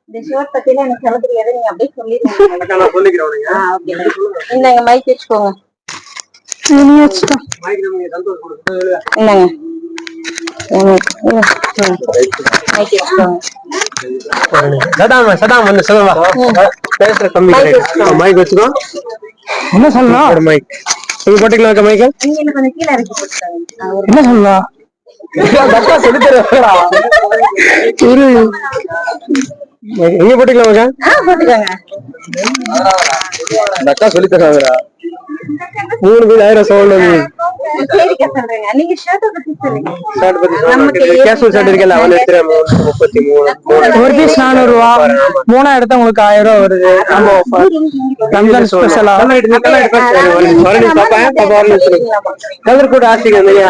இந்த ஷர்ட் பத்தில எனக்கு சொல்ல தெரியாது, நீங்க அப்படியே சொல்லிடுங்க. நான் சொல்லிக்கிறேன். ஓகே, இந்தாங்க மைக் வச்சுக்கோங்க. மைக் நீங்க சந்தோஷ் கொடுங்க. இந்தாங்க மைக் வச்சுக்கோங்க. சடாம் வந்து சொல்லுவா பேசுற தம்பி மைக் வச்சுக்கோ. என்ன சொல்லலாம்? ஒரு மைக் நீங்க போட்டுக்கலாம். மைக் நீங்க என்ன கொஞ்சம் கீழ இறக்கி போட்டுட்டாங்க. என்ன சொல்லலாம்? சொல்லி தருவாங்களா? நீங்க போட்டுக்கலாம். போட்டுக்காங்க. அக்கா சொல்லி தருவாங்கடா. 3 பேர் 1000 சொல்லணும். சரிக்கா சொல்றேங்க. நீங்க ஷர்ட் பத்தி சொல்லுங்க. ஷர்ட் பத்தி நமக்கு கேஷுவல் ஷர்ட் இருக்குல்ல, அவன் எடுத்துறேன். 33 ஒரு பீஸ் 400 ரூபாய். 3 எடுத்தா உங்களுக்கு 1000 ரூபாய் வருது. நம்ம ஆஃபர் ரம்ஜான் ஸ்பெஷலா வரணும். கலர் கூட ஆசிங்க நிறைய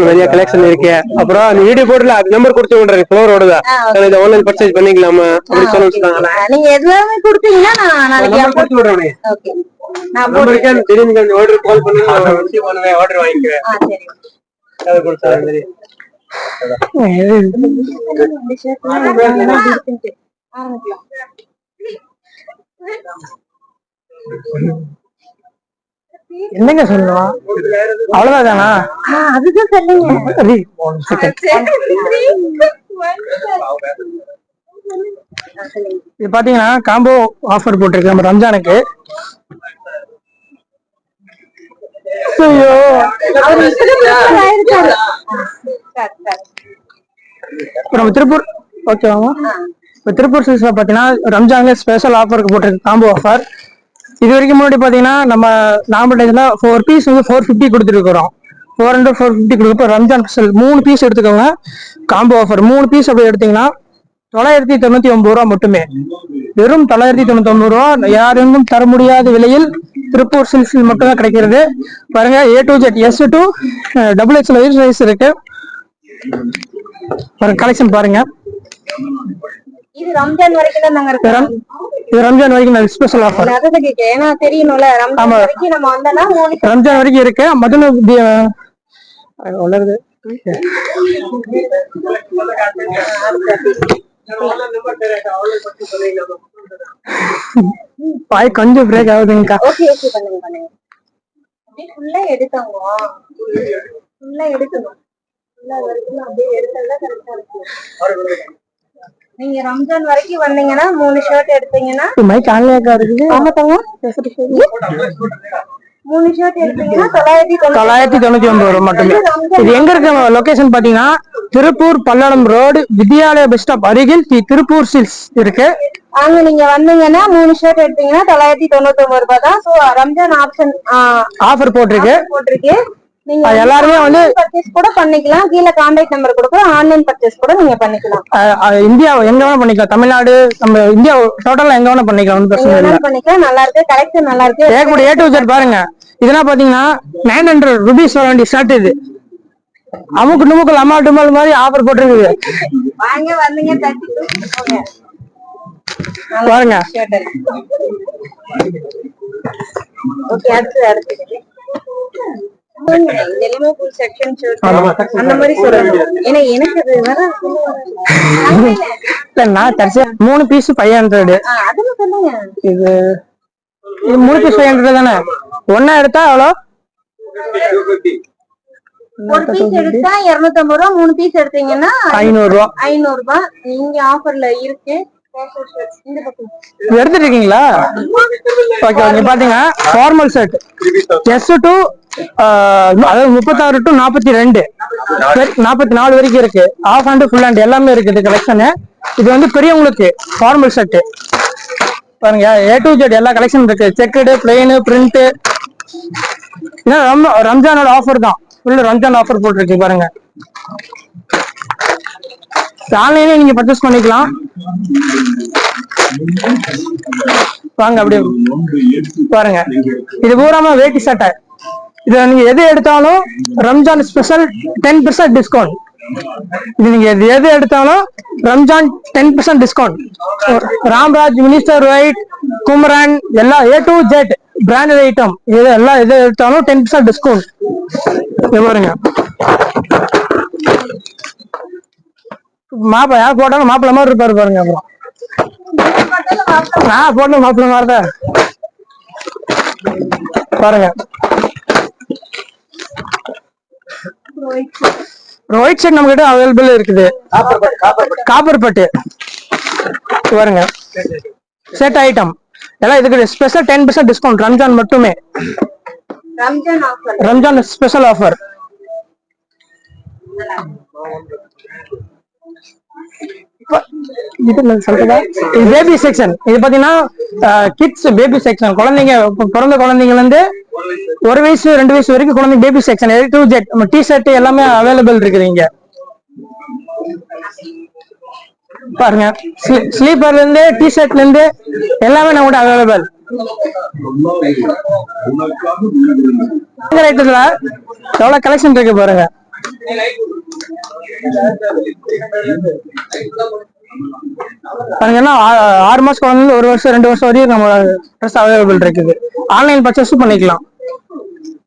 நிறைய கலெக்ஷன் இருக்கு. அப்புறம் அந்த வீடியோ போட்டுல நம்பர் கொடுத்து விடுறேன். ஃப்ளோர் ஓடுதா இதை ஆன்லைன் பர்ச்சேஸ் பண்ணிக்கலாமா அப்படி சொல்லுங்க. நீங்க எதுவுமே கொடுத்தீங்கன்னா நான் நாளைக்கு கொடுத்து விடுறேன். ஓகே, நான் தெரிஞ்சு ஆர்டர் கால் பண்ணி ஆர்டர் வாங்கிக்கிறேன். சரி, அது கொடுத்தாங்க. என்னங்க சொல்லணும்? அவ்வளவுதானா? அதுதான் சொல்லுங்க. இது பாத்தீங்கன்னா காம்போ ஆஃபர் போட்டிருக்கு நம்ம ரம்ஜானுக்கு. நம்ம திருப்பூர் ஓகேவாங்க. இப்ப திருப்பூர் சில்க்ஸ்ல பாத்தீங்கன்னா ரம்ஜான்ல ஸ்பெஷல் ஆஃபருக்கு போட்டிருக்கு காம்போ ஆஃபர். இது வரைக்கும் முன்னாடி பாத்தீங்கன்னா நம்ம நார்மல் 4 பீஸ் வந்து 450 கொடுத்துருக்கிறோம். 400 450 கொடுப்போம். ரம்ஜான் ஸ்பெஷல் 3 பீஸ் எடுத்துக்கோங்க. காம்போ ஆஃபர் 3 பீஸ் அப்படி எடுத்தீங்கன்னா 999 ரூபா மட்டுமே. வெறும் 999 ரூபா. யாருக்கும் தர முடியாத விலையில் திருப்பூர் சில்க்ஸில் மட்டும்தான் கிடைக்கிறது. பாருங்க, A to Z S to XXL size இருக்கு. கலெக்ஷன் பாருங்க. இது ரம்ஜான் வரைக்கும் தான் நாங்க இருக்கோம். இது ரம்ஜான் வரைக்கும் ஸ்பெஷல் ஆஃபர். அத கேக்க ஏனா தெரியணும்ல ரம்ஜான் வரைக்கும் நம்ம வந்தனா ரம்ஜான் வரைக்கும் இருக்கு. மதன வளருது. பாய் கொஞ்சம் பிரேக் ஆகுதுங்கக்கா. ஓகே ஓகே, பண்ணுங்க பண்ணுங்க. அப்படியே ஃபுல்லா எடுத்தோங்க. ஃபுல்லா எடுக்கணும். ஃபுல்லா வரைக்கும் அப்படியே எடுத்தா கரெக்ட்டா இருக்கும். நீங்க ரம்ஜான் வரைக்கும் வந்தீங்கன்னா 3 ஷர்ட் எடுத்தீங்கன்னா மைக் ஆன்லைன்ல இருக்குது. ஆமா தங்க பேசிட்டு சரி. 3 ஷர்ட் எடுத்தீங்கன்னா 999 ரூபாய் மட்டுமே. இது எங்க இருக்கு லொகேஷன் பாத்தீங்கன்னா Tiruppur Palladam road Vidyalaya bus stop அருகில் திருப்பூர் சில்க்ஸ் இருக்கு. அங்க நீங்க வந்தீங்கன்னா 3 ஷர்ட் எடுத்தீங்கன்னா 999 ரூபாய் தான். சோ ரம்ஜான் ஆஃபர் போட்டிருக்கு. நீங்க எல்லாருமே வந்து பர்ச்சேஸ் கூட பண்ணிக்கலாம். கீழ கான்டாக்ட் நம்பர் கொடுக்குறோம். ஆன்லைன் பர்ச்சேஸ் கூட நீங்க பண்ணிக்கலாம். இந்தியா எங்க வேணா பண்ணிக்கலாம். தமிழ்நாடு நம்ம இந்தியா டோட்டலா எங்க வேணா பண்ணிக்கலாம். பிரச்சனை இல்ல, பண்ணிக்கலாம். நல்லா இருக்கு, கலெக்ஷன் நல்லா இருக்கு. A to Z பாருங்க. இதெல்லாம் பாத்தீங்கன்னா 900 ரூபீஸ் வர வேண்டிய ஷர்ட். இது அமுக்கு நுமுக்கு லமா டுமல் மாதிரி ஆஃபர் போட்டிருக்குது. வாங்க வந்தீங்க தட்டி போங்க பாருங்க. ஓகே, அடுத்து அந்த மாதிரி சொல்றேன். ஏன்னா எனக்கு அது வர 3 பீஸ் 500. இது 3 பீஸ் 500 தானே. ஒன்னா எடுத்தா எவ்வளோ? ஒரு பீஸ் எடுத்தா 250 ரூபா. 3 பீஸ் எடுத்தீங்கன்னா 500 ரூபா. 500 ரூபாய் இங்க ஆஃபர்ல இருக்கு. எடுத்துட்டு இருக்கீங்களா? ஓகே, இங்க பாத்தீங்க ஃபார்மல் செட் S to அதாவது 36 to 42 44 வரைக்கும் இருக்கு. ஆஃப் ஹேண்ட் ஃபுல் ஹேண்ட் எல்லாமே இருக்குது கலெக்ஷன். இது வந்து பெரியவங்களுக்கு ஃபார்மல் செட் பாருங்க. A to Z எல்லா கலெக்ஷன் இருக்கு. Checked, plain, print. ரம்ஜானோட ஆஃபர் தான். ஃபுல் ரம்ஜான் ஆஃபர் போட்டிருக்கு பாருங்க. ஆன்லைன்ல நீங்க பர்ச்சேஸ் பண்ணிக்கலாம். வாங்க அப்படியே பாருங்க. இது பூராமா வேட்டி சட்டை. இது நீங்க எது எடுத்தாலும் ரம்ஜான் ஸ்பெஷல் 10% டிஸ்கவுண்ட். இது நீங்க எது எடுத்தாலும் Ramzan 10% discount. Ramraj, minister white, Kumaran எல்லா A to Z branded item இது எல்லாம் எது எடுத்தாலும் 10% டிஸ்கவுண்ட். பாருங்க, மாப்பிள்ள யார் போட்டாலும் மாப்பிள்ள மாதிரி இருப்பாரு பாருங்க. அப்புறம் நான் போட்டு மாப்பிள்ள மாதிரிதான் பாருங்க. ஒயிட் ஷர்ட் நம்ம கிட்ட அவைலபிள் இருக்குது. காப்பர் பட்டு பாருங்க, செட் ஐட்டம் எல்லாம் இதுக்கு ஸ்பெஷல் 10% டிஸ்கவுண்ட். ரம்ஜான் மட்டுமே, ரம்ஜான் ஸ்பெஷல் ஆஃபர். இது பேபி செக்ஷன். இது பாத்தீங்கன்னா கிட்ஸ் பேபி செக்ஷன். குழந்தைங்க பிறந்த குழந்தைங்க இருந்து 1 வயசு 2 வயசு வரைக்கும் குழந்தைங்க baby section. A to Z T shirt எல்லாமே அவைலபிள் இருக்குது இங்க பாருங்க. ஸ்லீப்பர்ல இருந்து டி ஷர்ட்ல இருந்து எல்லாமே நம்ம அவைலபிள். எவ்வளவு கலெக்ஷன் இருக்கு பாருங்க. பாருங்கன்னா 6 மாசம் குழந்தை 1 வருஷம் 2 வருஷம் வரையும் நம்ம ட்ரெஸ் அவைலபிள் இருக்குது. ஆன்லைன் பர்ச்சேஸ் பண்ணிக்கலாம்.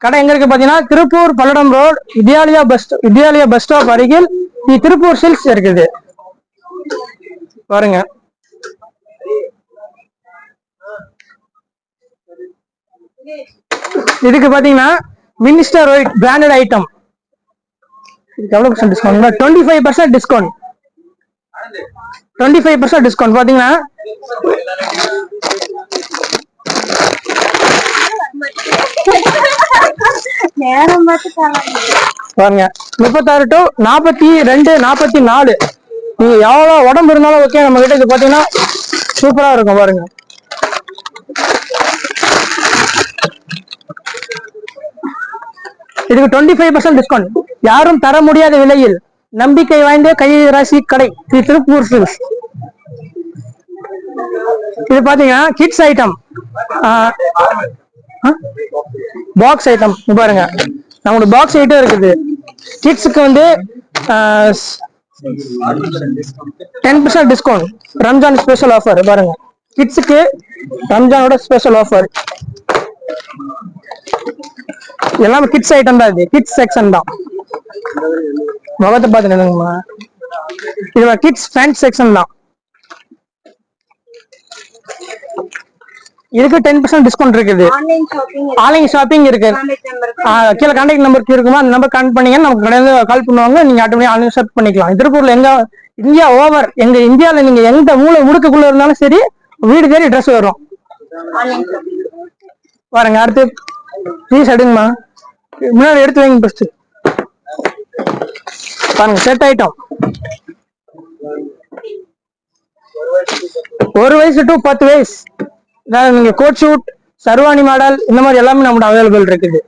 கடை எங்க இருக்கு பாத்தீங்கன்னா Tiruppur Palladam road Vidyalaya bus stop அருகில் திருப்பூர் சில்க்ஸ் இருக்குது பாருங்க. இதுக்கு பாத்தீங்கன்னா மினிஸ்டர் ஒயிட் பிராண்டட் ஐட்டம். இதுக்கு எவ்வளவு % டிஸ்கவுண்ட்? 25% டிஸ்கவுண்ட். 25% டிஸ்கவுண்ட் பாத்தீங்கன்னா பாருங்க 36 to 42 44. நீங்க எவ்வளவு உடம்பு இருந்தாலும் ஓகே, நம்ம கிட்ட இது பாத்தீங்கன்னா சூப்பரா இருக்கும் பாருங்க. இதுக்கு 25% டிஸ்கவுண்ட். யாரும் தர முடியாத விலையில் நம்பிக்கை வாய்ந்த கைராசி கடை திருப்பூர் சில்க்ஸ். இது பாத்தீங்கன்னா கிட்ஸ் ஐட்டம், பாக்ஸ் ஐட்டம் பாருங்க. நம்மளோட பாக்ஸ் ஐட்டம் இருக்குது. கிட்ஸுக்கு வந்து 10% டிஸ்கவுண்ட். ரம்ஜான் ஸ்பெஷல் ஆஃபர் பாருங்க. கிட்ஸுக்கு ரம்ஜானோட ஸ்பெஷல் ஆஃபர். எல்லாமே கிட்ஸ் ஐட்டம் தான். இது கிட்ஸ் செக்ஷன் தான். முகத்தை பாத்துக்கணுங்கம்மா. இது கிட்ஸ் பேண்ட் செக்ஷன் தான். இதுக்கு 10% டிஸ்கவுண்ட் இருக்குது. ஆன்லைன் ஷாப்பிங் இருக்கு. கீழே கான்டாக்ட் நம்பருக்கு இருக்குமா, அந்த நம்பர் கான்டாக்ட் பண்ணீங்கன்னா நமக்கு கடையில கால் பண்ணுவாங்க. நீங்க ஆட்டோமேட்டிக்கா ஆன்லைன் ஷாப் பண்ணிக்கலாம். திருப்பூர்ல எங்க இந்தியா ஓவர் எங்க இந்தியாவில நீங்க எந்த மூளை முடுக்குள்ள இருந்தாலும் சரி வீடு தேடி ட்ரெஸ் வரும் பாருங்க. அடுத்து ப்ளீஸ் எடுங்கம்மா, முன்னாடி எடுத்து வைங்க ஃபர்ஸ்ட் பாருங்க. செட் ஐட்டம் 1 வயசு to 10 வயசு. நீங்க கோட் ஷூட் சர்வாணி மாடல் இந்த மாதிரி எல்லாமே நம்மகிட்ட அவைலபிள் இருக்குது.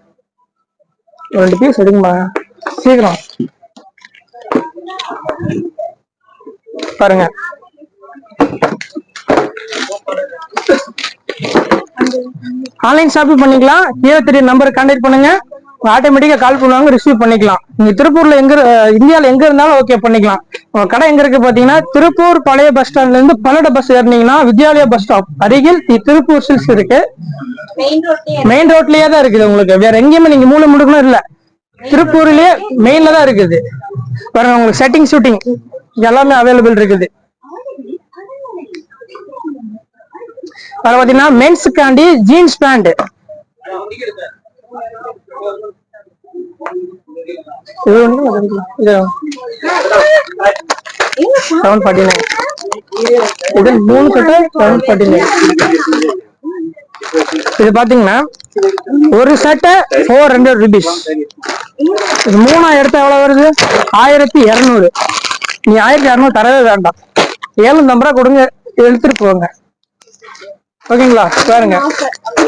2 பீஸ் எடுங்கம்மா சீக்கிரம் பாருங்க. ஆன்லைன் ஷாப்பிங் பண்ணிக்கலாம். கீழே தெரிய நம்பர் கான்டாக்ட் பண்ணுங்க. ஆட்டோமேட்டிக்கா கால் பண்ணுவாங்க, ரிசீவ் பண்ணிக்கலாம். நீங்க திருப்பூர்ல இந்தியாவில எங்க இருந்தாலும் ஓகே பண்ணிக்கலாம். கடை எங்க இருக்கு பாத்தீங்கன்னா திருப்பூர் பழைய பஸ் ஸ்டாண்ட்ல இருந்து பல்லட பஸ் ஏறினீங்கன்னா வித்யாலயா பஸ் ஸ்டாப் அருகில் திருப்பூர் சில்க்ஸ் இருக்கு. மெயின் ரோட்லயே தான் இருக்குது. உங்களுக்கு வேற எங்கேயுமே நீங்க மூளை முடுக்கணும் இல்ல, திருப்பூர்லயே மெயின்ல தான் இருக்குது பாருங்க. உங்களுக்கு செட்டிங் ஷூட்டிங் எல்லாமே அவைலபிள் இருக்குது. பாத்தீங்கன்னா மென்ஸுக்காண்டி ஜீன்ஸ் பேண்ட். இது 749. இது 3 கட்டு 749. இது பாத்தீங்கன்னா ஒரு சட்டை 400 rupees. இது 3 எடுத்தா எவ்வளவு வருது? 1200. நீ 1200 தரவே வேண்டாம். 750 ரூபா கொடுங்க, எடுத்துட்டு போங்க ஓகேங்களா. பாருங்க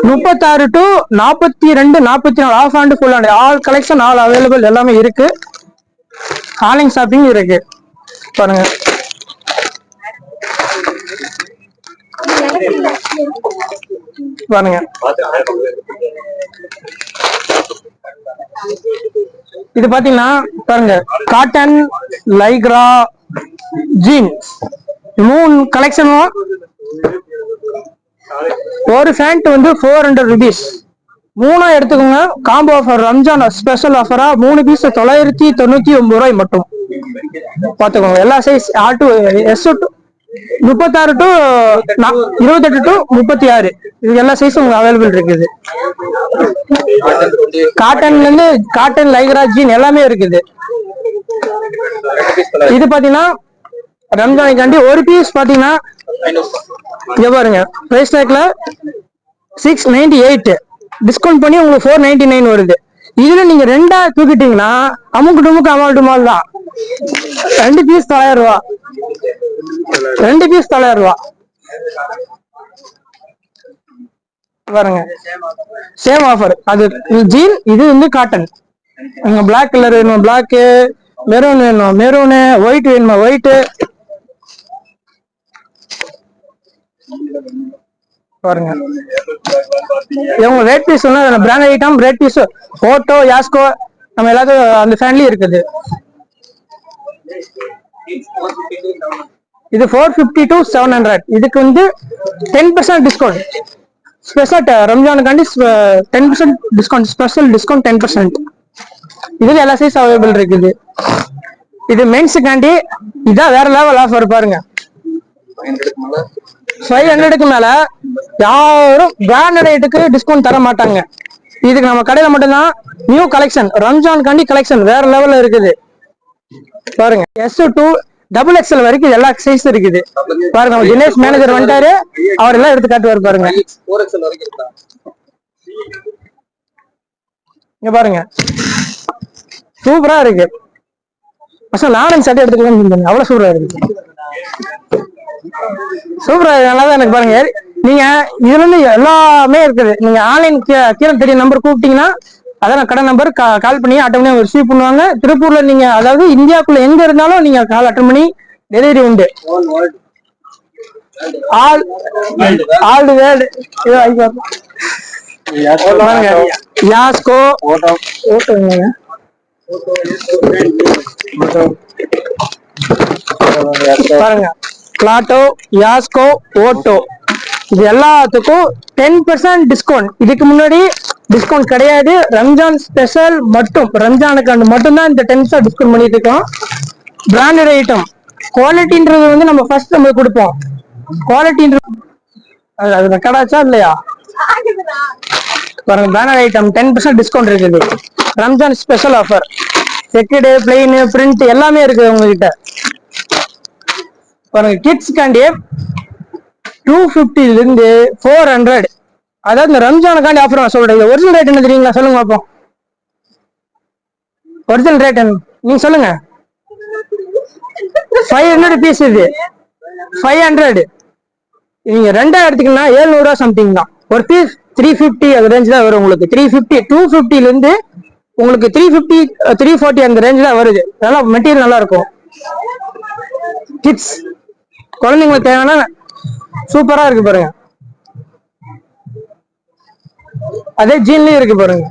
36 to 42 44 off and full and all collection all available எல்லாமே இருக்கு. ஆன்லைன் ஷாப்பிங் இருக்கு பாருங்க. பாருங்க இது பாத்தீங்கன்னா பாருங்க காட்டன் லைக்ரா ஜீன்ஸ் 3 கலெக்ஷனும். ஒரு பேண்ட் வந்து 400 rupees. 3 எடுத்துக்கோங்க. காம்போ ஆஃபர் ரம்ஜான் ஸ்பெஷல் ஆஃபரா 3 பீஸ் 999 ரூபாய் மட்டும் பாத்துக்கோங்க. எல்லா சைஸ் 36 to 28 to 36 இது எல்லா சைஸும் உங்களுக்கு அவைலபிள் இருக்குது. காட்டன்ல இருந்து காட்டன், லைக்ரா, ஜீன் எல்லாமே இருக்குது. இது பாத்தீங்கன்னா ரம்ஜானுக்காண்டி ஒரு பீஸ் பாத்தீங்கன்னா இங்க பாருங்க, பிரைஸ் டேக்ல 698 டிஸ்கவுண்ட் பண்ணி உங்களுக்கு 499 வருது. இதுல நீங்க ரெண்டா தூக்கிட்டீங்கன்னா அமுக்கு டுமுக்கு அமால் டுமால் தான். 2 பீஸ் 900 ரூபா, 2 பீஸ் 900 ரூபா பாருங்க. Same offer. அது ஜீன், இது வந்து காட்டன். உங்க பிளாக் கலர் வேணும் பிளாக், மெரூன் வேணும் மெரூனு, ஒயிட் வேணுமா ஒயிட் பாருங்க. இவங்க rate piece branded item, rate piece ஓட்டோ, யாஸ்கோ நம்ம எல்லாத்தையும் அந்த ஃபேன்லயும் இருக்குது. இது 450 to 700. இதுக்கு வந்து 10% டிஸ்கவுண்ட் ஸ்பெஷல். ரம்ஜானுக்காண்டி 10% டிஸ்கவுண்ட், ஸ்பெஷல் டிஸ்கவுண்ட் 10%. இதுல எல்லா சைஸ் அவைலபிள் இருக்குது. இது மென்ஸுக்காண்டி இதான் வேற லெவல் ஆஃபர் பாருங்க. 500க்கு மேல யாரும் பிராண்டட் ரேட்டுக்கு டிஸ்கவுண்ட் தர மாட்டாங்க. இதுக்கு நம்ம கடையில மட்டும்தான் நியூ கலெக்ஷன், ரம்ஜானுக்காண்டி கலெக்ஷன் வேற லெவல்ல இருக்குது பாருங்க. S2 XXL வரைக்கும் எல்லா சைஸ் இருக்குது பாருங்க. நம்ம தினேஷ் மேனேஜர் வந்துட்டாரு, அவர் எல்லாம் எடுத்து காட்டுவாரு பாருங்க. இங்க பாருங்க, சூப்பரா இருக்கு. நானும் சட்டை எடுத்துக்கலாம், அவ்வளவு சூப்பரா இருக்கு. சூப்பரா நல்லாதான் எனக்கு பாருங்க. நீங்க இதுல இருந்து எல்லாமே இருக்குது. நீங்க ஆன்லைன் கீழே தெரிய நம்பர் கூப்பிட்டீங்கன்னா அதான் கடை நம்பர், கால் பண்ணி ஆட்டோமேட்டிக்கா ரிசீவ் பண்ணுவாங்க. திருப்பூர்ல நீங்க அதாவது இந்தியாவுக்குள்ள எங்க இருந்தாலும் நீங்க கால் அட்டன் பண்ணி டெலிவரி உண்டு. All the world. யாஸ்கோ பாருங்க, பிளாட்டோ, யாஸ்கோ, ஓட்டோ, இது எல்லாத்துக்கும் 10% டிஸ்கவுண்ட். இதுக்கு முன்னாடி டிஸ்கவுண்ட் கிடையாது. ரம்ஜான் ஸ்பெஷல் மட்டும், ரம்ஜானுக்கு மட்டும்தான் இந்த 10% டிஸ்கவுண்ட் பண்ணிட்டு இருக்கோம். பிராண்டட் ஐட்டம் குவாலிட்டின்றது வந்து நம்ம ஃபர்ஸ்ட் நம்ம கொடுப்போம். குவாலிட்டின்றது அது கடாச்சா இல்லையா பாருங்க. பிராண்டட் ஐட்டம் 10% டிஸ்கவுண்ட் இருக்குது. Ramzan special offer. Checked, plain, print எல்லாமே இருக்குது உங்ககிட்ட பாருங்க. கிட்ஸ் காண்டி 250 இருந்து 400. அதாவது இந்த ரம்ஜானுக்காண்டி ஆஃபர் நான் சொல்றேன். ஒரிஜினல் ரேட் என்ன தெரியுங்களா? சொல்லுங்க பாப்போம். ஒரிஜினல் ரேட் நீங்க சொல்லுங்க. 500 பீஸ். இது 500. நீங்க ரெண்டா எடுத்தீங்கன்னா 700 ரூபா சம்திங் தான். ஒரு பீஸ் 350 அந்த ரேஞ்ச் தான் வரும் உங்களுக்கு. 350 250 இருந்து உங்களுக்கு 350 340 அந்த ரேஞ்ச் தான் வருது. நல்லா மெட்டீரியல் நல்லா இருக்கும். கிட்ஸ் குழந்தைங்களுக்கு தேவையான சூப்பரா இருக்கு பாருங்க. அதே ஜீன்லயும் இருக்கு பாருங்க.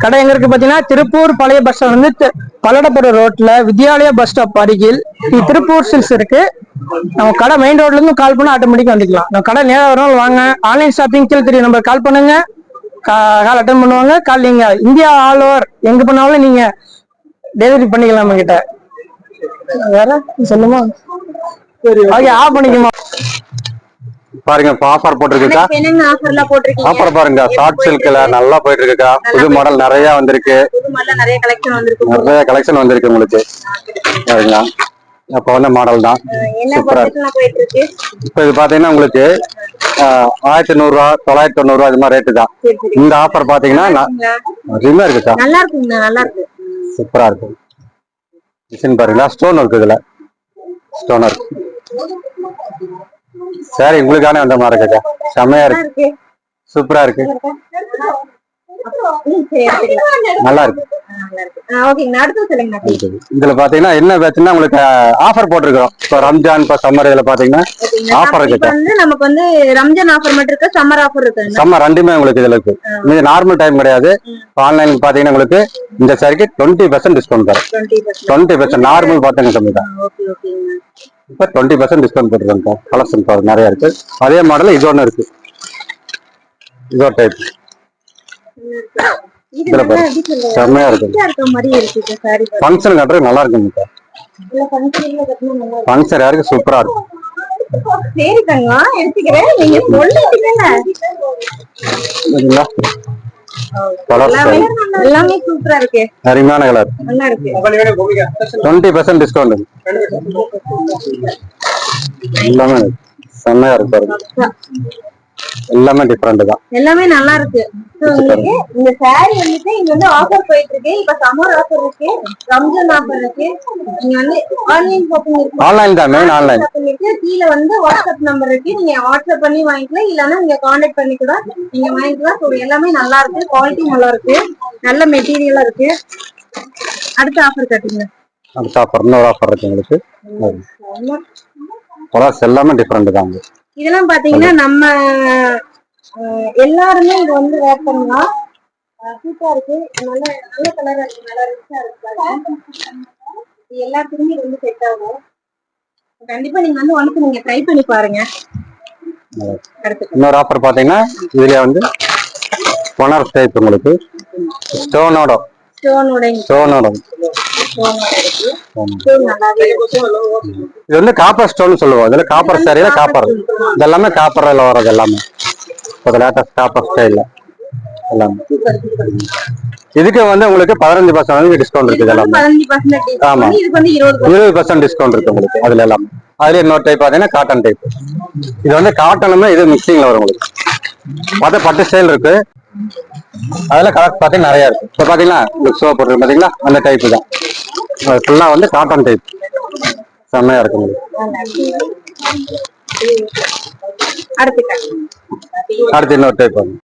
கடை எங்க இருக்கு பாத்தீங்கன்னா திருப்பூர் பழைய பஸ் ஸ்டாண்ட் வந்து பல்லடப்புரம் ரோட்ல வித்யாலயா பஸ் ஸ்டாப் அருகில் திருப்பூர் சில்க்ஸ் இருக்கு. நம்ம கடை மெயின் ரோட்ல இருந்து கால் பண்ண ஆட்டோமேட்டிக்கா வந்துக்கலாம். நம்ம கடை நேரம் வரும் வாங்க. ஆன்லைன் ஷாப்பிங் கீழே தெரியும் நம்பர் கால் பண்ணுங்க, கால் அட்டன் பண்ணுவாங்க. கால் நீங்க இந்தியா ஆல் ஓவர் எங்க பண்ணாலும் நீங்க டெலிவரி பண்ணிக்கலாம். நம்ம கிட்ட வேற சொல்லுமா? ஓகே, ஆஃப் பண்ணிக்குமா பாருங்க. ஆஃபர் போட்டிருக்கா? ஆஃபர் பாருங்க. ஷார்ட் சில்க்ல நல்லா போயிட்டு இருக்கா. புது மாடல் நிறைய வந்திருக்கு. நிறைய கலெக்ஷன் வந்திருக்கு உங்களுக்கு பாருங்க. அப்ப வந்த மாடல் தான் சூப்பரா இருக்கு. இப்ப இது பாத்தீங்கன்னா உங்களுக்கு 1100 ரூபா 990 ரூபா இது மாதிரி ரேட்டு தான். இந்த ஆஃபர் பாத்தீங்கன்னா அருமையா இருக்குக்கா. சூப்பரா இருக்கு. டிசைன் பாருங்களா, ஸ்டோன் இருக்கு. இதுல ஸ்டோன் இருக்கு. சரி, உங்களுக்கான அந்த மாதிரி இருக்கா. செம்மையா இருக்கு, சூப்பரா இருக்கு, நல்லா இருக்கு. இதுல பாத்தீங்கன்னா என்ன பேச்சுன்னா உங்களுக்கு ஆஃபர் போட்டிருக்கோம். இப்போ ரம்ஜான் இப்போ சம்மர் இதுல பாத்தீங்கன்னா ஆஃபர் இருக்கு. நமக்கு வந்து ரம்ஜான் ஆஃபர் மட்டும் இருக்கு, சம்மர் ஆஃபர் இருக்கு. சம்மர் ரெண்டுமே உங்களுக்கு இதுல இருக்கு. இது நார்மல் டைம் கிடையாது. ஆன்லைன் பாத்தீங்கன்னா உங்களுக்கு இந்த சாரிக்கு 20% டிஸ்கவுண்ட் தரும். 20% நார்மல் பாத்தீங்கன்னா கம்மி தான். இப்ப 20% டிஸ்கவுண்ட் போட்டுருக்காங்க. கலெக்ஷன் நிறைய இருக்கு. அதே மாடல் இது ஒண்ணு இருக்கு. இது ஒரு டைப் இது இதுல நல்லா பாரு. எப்படி சொல்றது? செம்மையா இருக்கு. rich ஆ இருக்க மாதிரி இருக்கு சாரி. ஃபங்க்ஷன் கட்டுறது நல்லா இருக்குங்கக்கா. இல்ல ஃபங்க்ஷன்ல கட்டினா நல்லா இருக்கும். ஃபங்க்ஷன் யாருக்கு சூப்பரா இருக்கும். சரி தங்கம் எடுத்துக்கிறேன். நீங்க சொல்லிட்டீங்கல்ல. சரிங்களா? கலர் எல்லாமே சூப்பரா இருக்கு. அருமையான கலர். நல்லா இருக்கு. 20% டிஸ்கவுண்ட். எல்லாமே செம்மையா இருக்கு பாருங்க. எல்லாமே டிஃபரெண்ட் தான். எல்லாமே நல்லா இருக்கு. So, உங்களுக்கு இந்த saree வந்துட்டு இங்க வந்து ஆஃபர் போயிட்டு இருக்கு. இப்ப சம்மர் ஆஃபர் இருக்கு, ரம்ஜான் ஆஃபர் இருக்கு. நீங்க வந்து ஆன்லைன் ஷாப்பிங் இருக்கு. ஆன்லைன் தான், மெயின் ஆன்லைன். கீழ வந்து வாட்ஸ்அப் நம்பர் இருக்கு. நீங்க வாட்ஸ்அப் பண்ணி வாங்கிக்கலாம், இல்லன்னா நீங்க கான்டாக்ட் பண்ணி கூட நீங்க வாங்கிக்கலாம். So, எல்லாமே நல்லா இருக்கு, குவாலிட்டி நல்லா இருக்கு, நல்ல மெட்டீரியலா இருக்கு. அடுத்த ஆஃபர் கட்டுங்க. அடுத்த ஆஃபர் இன்னொரு ஆஃபர் இருக்கு உங்களுக்கு. கலர்ஸ் எல்லாமே டிஃபரெண்ட் தான். இதெல்லாம் பாத்தீங்கன்னா நம்ம எல்லாருமே இது வந்து வேர் பண்ணலாம். சூப்பரா இருக்கு. நல்ல நல்ல கலரா இருக்கு, நல்லா ரிச்சா இருக்கு. இது எல்லாத்துக்குமே இது வந்து செட் ஆகும். கண்டிப்பா நீங்க வந்து ஒன்னுக்கு நீங்க ட்ரை பண்ணி பாருங்க. இன்னொரு ஆஃபர் பாத்தீங்கன்னா இதுல வந்து பொனார் டைப் உங்களுக்கு ஸ்டோனோட இது வந்து காப்பர் ஸ்டோன் சொல்லுவோம். இதுல காப்பர் சாரியில காப்பர், இதெல்லாமே காப்பர்ல வர்றது எல்லாமே. இப்போ லேட்டஸ்ட் காப்பர் ஸ்டைல்ல எல்லாமே. இதுக்கு வந்து உங்களுக்கு 15% டிஸ்கவுண்ட் இருக்கு. இதெல்லாம் 15% ஆமா, இதுக்கு வந்து 20% டிஸ்கவுண்ட் இருக்கு உங்களுக்கு. அதுல எல்லாம் அதுல இன்னொரு டைப் பாத்தீங்கன்னா காட்டன் டைப். இது வந்து காட்டனுமே இது மிக்சிங்ல வரும் உங்களுக்கு. பார்த்தா பட்டு ஸ்டைல் இருக்கு. அதுல கலர் பாத்தீங்கன்னா நிறைய இருக்கு. இப்போ பாத்தீங்கன்னா சோ போட்டு பாத்தீங்களா அந்த டைப் தான். ஃபுல்லா வந்து காட்டன் டைப். செம்மையா இருக்கு உங்களுக்கு. அடுத்து இன்னொரு டைப்